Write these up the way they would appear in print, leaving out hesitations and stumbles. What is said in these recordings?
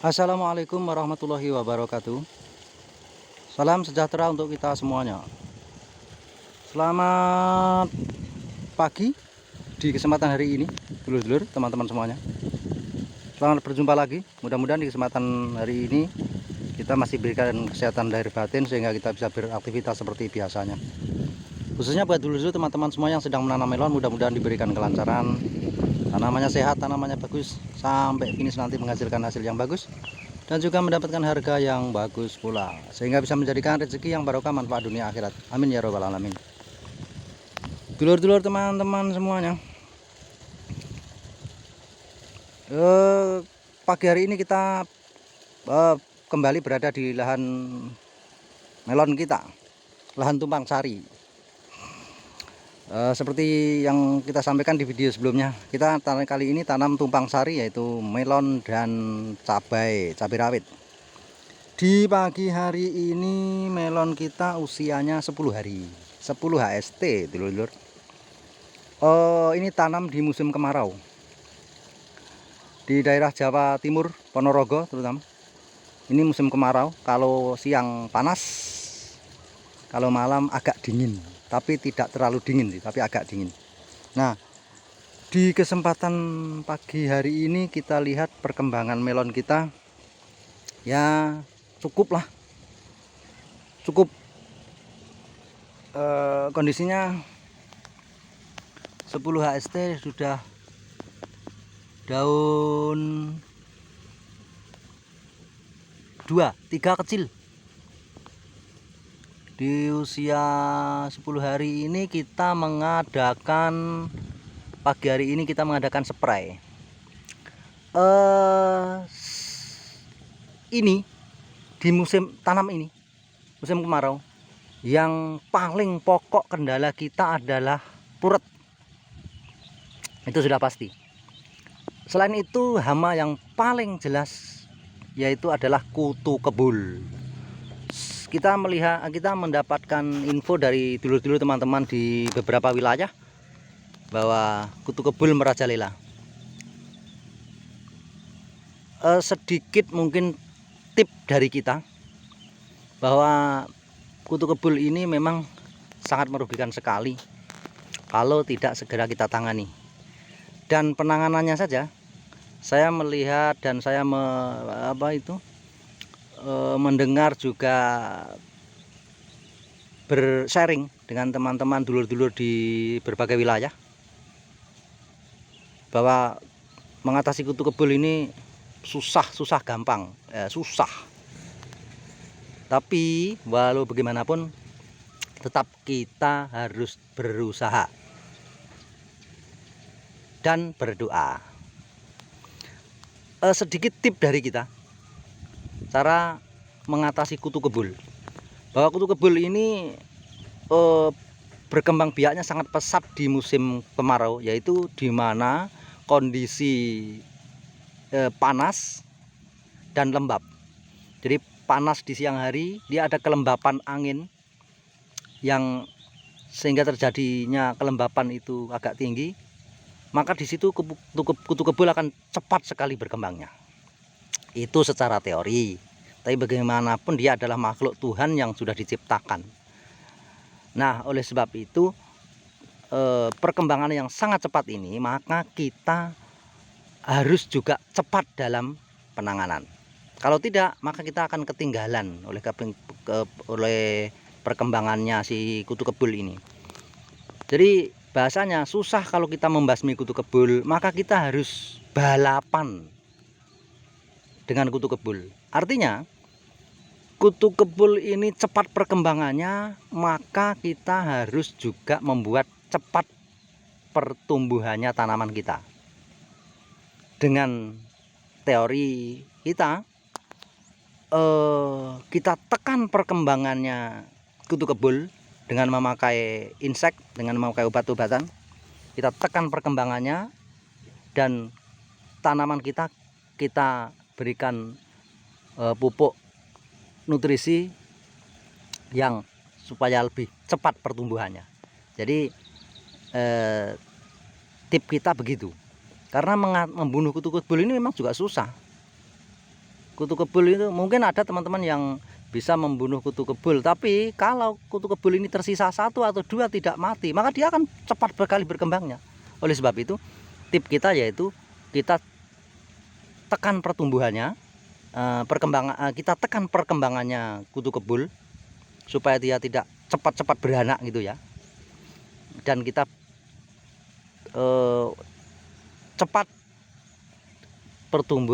Assalamualaikum warahmatullahi wabarakatuh. Salam sejahtera untuk kita semuanya. Selamat pagi di kesempatan hari ini, dulur-dulur, teman-teman semuanya. Selamat berjumpa lagi. Mudah-mudahan di kesempatan hari ini kita masih berikan kesehatan lahir batin sehingga kita bisa beraktivitas seperti biasanya. Khususnya buat dulur-dulur teman-teman semua yang sedang menanam melon, mudah-mudahan diberikan kelancaran, tanamannya sehat, tanamannya bagus, sampai finish nanti menghasilkan hasil yang bagus dan juga mendapatkan harga yang bagus pula, sehingga bisa menjadikan rezeki yang barokah, manfaat dunia akhirat. Amin ya robbal alamin. Dulur-dulur teman-teman semuanya, pagi hari ini kita kembali berada di lahan melon kita, lahan tumpang sari. Seperti yang kita sampaikan di video sebelumnya, kita kali ini tanam tumpang sari, yaitu melon dan cabai rawit. Di pagi hari ini melon kita usianya 10 hari, 10 HST, dulur-dulur. Ini tanam di musim kemarau di daerah Jawa Timur, Ponorogo terutama. Ini musim kemarau, kalau siang panas, kalau malam agak dingin, tapi tidak terlalu dingin sih, tapi agak dingin. Nah, di kesempatan pagi hari ini kita lihat perkembangan melon kita, ya cukup lah, cukup kondisinya 10 HST, sudah daun 3 kecil. Di usia 10 hari ini kita mengadakan, pagi hari ini kita mengadakan spray. Ini di musim tanam ini, musim kemarau, yang paling pokok kendala kita adalah puret. Itu sudah pasti. Selain itu, hama yang paling jelas yaitu adalah kutu kebul. Kita mendapatkan info dari dulur-dulur teman-teman di beberapa wilayah bahwa kutu kebul merajalela. Sedikit mungkin tip dari kita bahwa kutu kebul ini memang sangat merugikan sekali kalau tidak segera kita tangani. Dan penanganannya saja, saya melihat dan saya mendengar juga bersharing dengan teman-teman dulur-dulur di berbagai wilayah bahwa mengatasi kutu kebul ini susah gampang, susah. Tapi walau bagaimanapun tetap kita harus berusaha dan berdoa. Sedikit tip dari kita cara mengatasi kutu kebul, bahwa kutu kebul ini berkembang biaknya sangat pesat di musim kemarau, yaitu di mana kondisi panas dan lembab. Jadi panas di siang hari, dia ada kelembapan angin yang sehingga terjadinya kelembapan itu agak tinggi, maka di situ kutu kebul akan cepat sekali berkembangnya. Itu secara teori, tapi bagaimanapun dia adalah makhluk Tuhan yang sudah diciptakan. Nah, oleh sebab itu perkembangan yang sangat cepat ini, maka kita harus juga cepat dalam penanganan. Kalau tidak, maka kita akan ketinggalan oleh perkembangannya si kutu kebul ini. Jadi bahasanya susah kalau kita membasmi kutu kebul, maka kita harus balapan dengan kutu kebul. Artinya kutu kebul ini cepat perkembangannya, maka kita harus juga membuat cepat pertumbuhannya tanaman kita. Dengan teori kita, kita tekan perkembangannya kutu kebul dengan memakai insek, dengan memakai obat-obatan. Kita tekan perkembangannya, dan tanaman kita berikan pupuk nutrisi yang supaya lebih cepat pertumbuhannya. Jadi tip kita begitu. Karena membunuh kutu kebul ini memang juga susah. Kutu kebul itu mungkin ada teman-teman yang bisa membunuh kutu kebul, tapi kalau kutu kebul ini tersisa 1 atau 2 tidak mati, maka dia akan cepat sekali berkembangnya. Oleh sebab itu, tip kita yaitu kita tekan pertumbuhannya, kita tekan perkembangannya kutu kebul supaya dia tidak cepat-cepat beranak gitu ya. Dan kita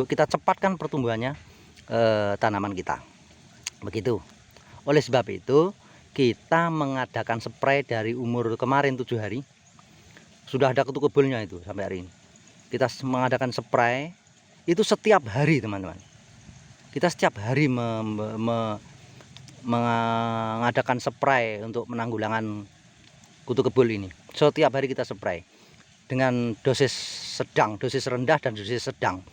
kita cepatkan pertumbuhannya tanaman kita. Begitu. Oleh sebab itu kita mengadakan spray dari umur kemarin 7 hari. Sudah ada kutu kebulnya itu sampai hari ini. Kita mengadakan spray itu setiap hari teman-teman. Kita setiap hari mengadakan spray untuk menanggulangan kutu kebul ini. Setiap hari kita spray dengan dosis sedang, dosis rendah dan dosis sedang.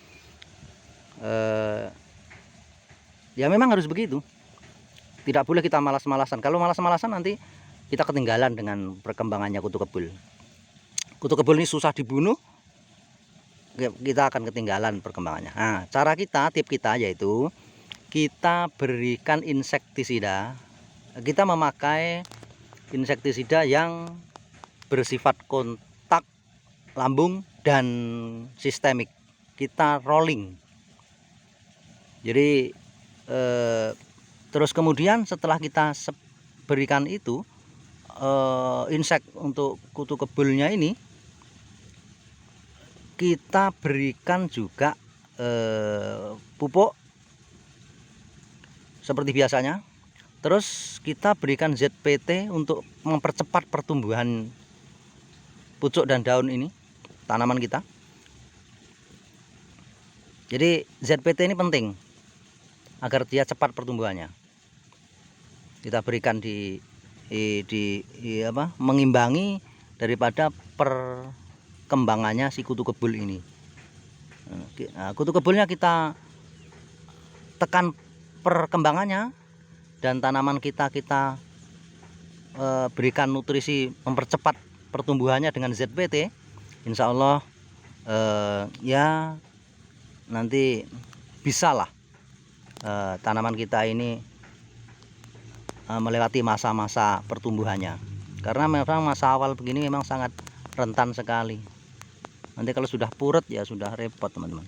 Ya memang harus begitu. Tidak boleh kita malas-malasan. Kalau malas-malasan nanti kita ketinggalan dengan perkembangannya kutu kebul. Kutu kebul ini susah dibunuh, kita akan ketinggalan perkembangannya. Nah, cara kita, tip kita yaitu kita berikan insektisida. Kita memakai insektisida yang bersifat kontak lambung dan sistemik. Kita rolling. Jadi terus kemudian setelah kita berikan itu insek untuk kutu kebulnya ini, kita berikan juga pupuk seperti biasanya. Terus kita berikan ZPT untuk mempercepat pertumbuhan pucuk dan daun ini tanaman kita. Jadi ZPT ini penting agar dia cepat pertumbuhannya. Kita berikan mengimbangi daripada perkembangannya si kutu kebul ini. Nah, kutu kebulnya kita tekan perkembangannya, dan tanaman kita berikan nutrisi mempercepat pertumbuhannya dengan ZPT. Insya Allah ya nanti bisalah tanaman kita ini melewati masa-masa pertumbuhannya, karena memang masa awal begini memang sangat rentan sekali. Nanti kalau sudah purut ya sudah repot teman-teman.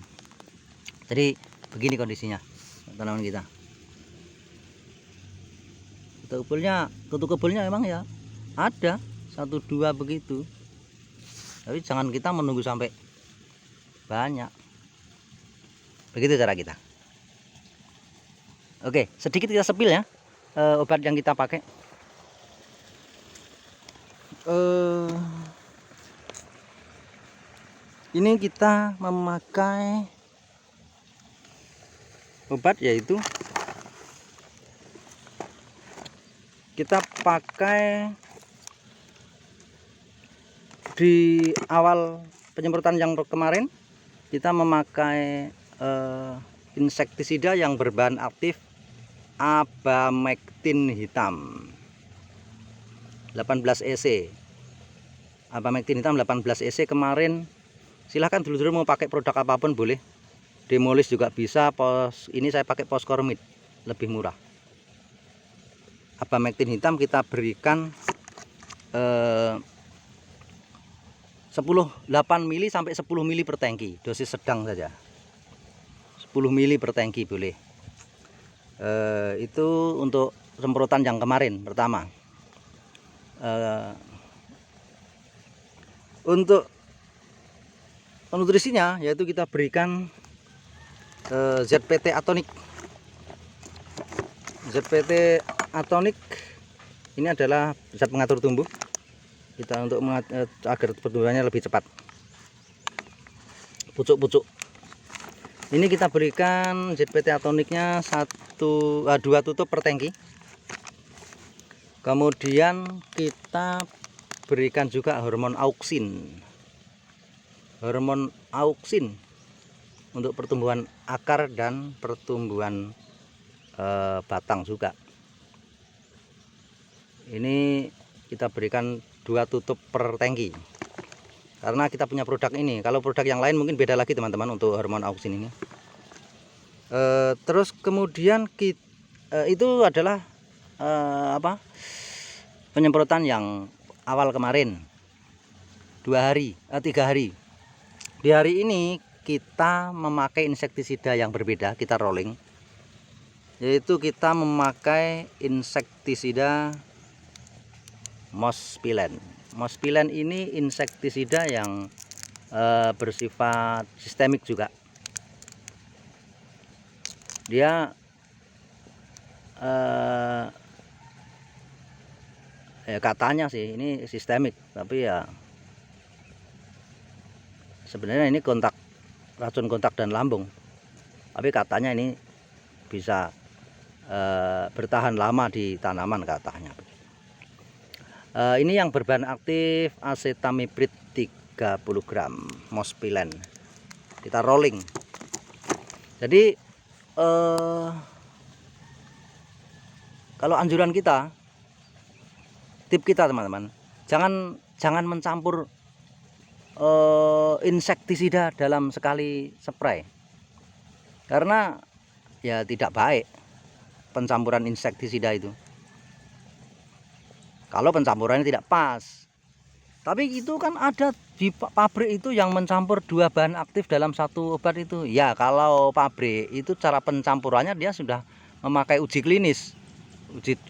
Jadi begini kondisinya tanaman kita. Kutu kebulnya memang ya ada 1-2 begitu, tapi jangan kita menunggu sampai banyak. Begitu cara kita. Oke, sedikit kita sepil ya obat yang kita pakai. Ini kita memakai obat yaitu kita pakai di awal penyemprotan yang kemarin. Kita memakai insektisida yang berbahan aktif abamectin hitam 18 EC. Abamectin hitam 18 EC kemarin. Silahkan dulu-dulu mau pakai produk apapun boleh. Demolis juga bisa. Ini saya pakai Poskormit, lebih murah. Abamectin hitam kita berikan 8 mili sampai 10 mili per tangki, dosis sedang saja. 10 mili per tangki boleh. Itu untuk semprotan yang kemarin pertama. Untuk nutrisinya yaitu kita berikan ZPT Atonik. ZPT Atonik ini adalah zat pengatur tumbuh kita untuk agar pertumbuhannya lebih cepat. Pucuk-pucuk ini kita berikan ZPT Atoniknya 2 tutup per tangki. Kemudian kita berikan juga hormon auksin. Hormon auksin untuk pertumbuhan akar dan pertumbuhan batang juga. Ini kita berikan 2 tutup per tangki. Karena kita punya produk ini. Kalau produk yang lain mungkin beda lagi teman-teman untuk hormon auksin ini. Terus kemudian itu adalah penyemprotan yang awal kemarin 3 hari. Di hari ini kita memakai insektisida yang berbeda, kita rolling, yaitu kita memakai insektisida Mospilen. Mospilen ini insektisida yang bersifat sistemik juga. Dia katanya sih ini sistemik, tapi ya sebenarnya ini racun kontak dan lambung, tapi katanya ini bisa bertahan lama di tanaman katanya. Ini yang berbahan aktif acetamiprid 30 gram Mospilen, kita rolling. Jadi kalau anjuran kita, tip kita teman-teman, jangan mencampur insektisida dalam sekali spray, karena ya tidak baik pencampuran insektisida itu kalau pencampurannya tidak pas. Tapi itu kan ada di pabrik itu yang mencampur 2 bahan aktif dalam satu obat itu. Ya kalau pabrik itu cara pencampurannya dia sudah memakai uji klinis.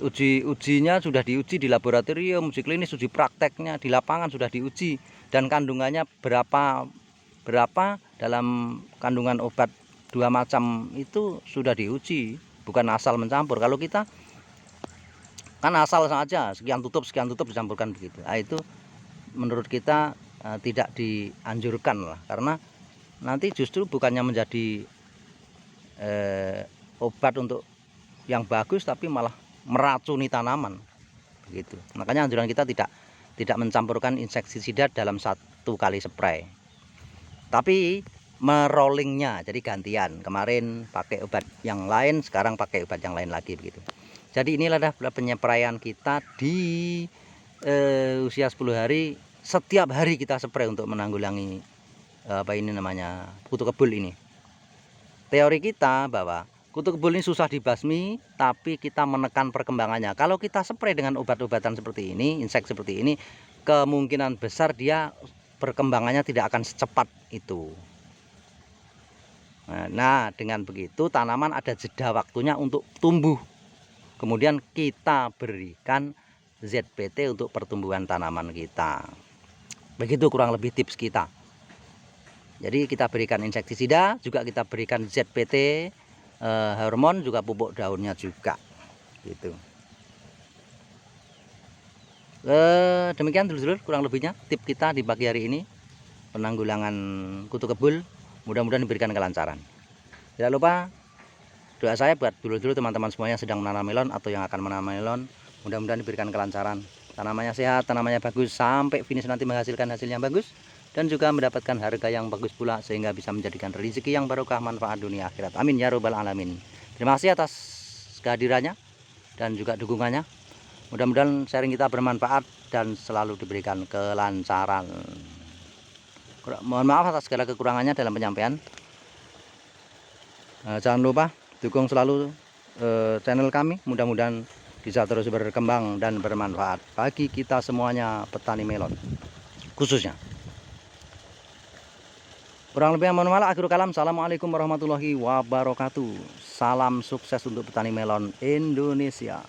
Ujinya sudah diuji di laboratorium, uji klinis, uji prakteknya di lapangan sudah diuji, dan kandungannya berapa dalam kandungan obat 2 macam itu sudah diuji, bukan asal mencampur. Kalau kita kan asal saja sekian tutup dicampurkan begitu. Nah, itu menurut kita tidak dianjurkan lah, karena nanti justru bukannya menjadi obat untuk yang bagus, tapi malah meracuni tanaman begitu. Makanya anjuran kita tidak mencampurkan insektisida dalam satu kali spray, tapi merollingnya, jadi gantian. Kemarin pakai obat yang lain, sekarang pakai obat yang lain lagi begitu. Jadi inilah penyepraian kita di usia 10 hari. Setiap hari kita spray untuk menanggulangi kutu kebul ini. Teori kita bahwa kutu kebul ini susah dibasmi, tapi kita menekan perkembangannya. Kalau kita spray dengan obat-obatan seperti ini, insek seperti ini, kemungkinan besar dia perkembangannya tidak akan secepat itu. Nah, dengan begitu tanaman ada jeda waktunya untuk tumbuh. Kemudian kita berikan ZPT untuk pertumbuhan tanaman kita. Begitu kurang lebih tips kita. Jadi kita berikan insektisida, juga kita berikan ZPT, hormon, juga pupuk daunnya juga gitu. Demikian dulur-dulur kurang lebihnya tip kita di pagi hari ini penanggulangan kutu kebul. Mudah-mudahan diberikan kelancaran. Tidak lupa doa saya buat dulur-dulur teman-teman semuanya yang sedang menanam melon atau yang akan menanam melon, mudah-mudahan diberikan kelancaran, tanamannya sehat, tanamannya bagus, sampai finish nanti menghasilkan hasil yang bagus, dan juga mendapatkan harga yang bagus pula, sehingga bisa menjadikan rezeki yang barokah, manfaat dunia akhirat. Amin ya robbal alamin. Terima kasih atas kehadirannya dan juga dukungannya. Mudah-mudahan sharing kita bermanfaat dan selalu diberikan kelancaran. Mohon maaf atas segala kekurangannya dalam penyampaian. Jangan lupa dukung selalu channel kami, mudah-mudahan bisa terus berkembang dan bermanfaat bagi kita semuanya petani melon khususnya. Kurang lebih mohon maaf, akhirul kalam. Assalamualaikum warahmatullahi wabarakatuh. Salam sukses untuk petani melon Indonesia.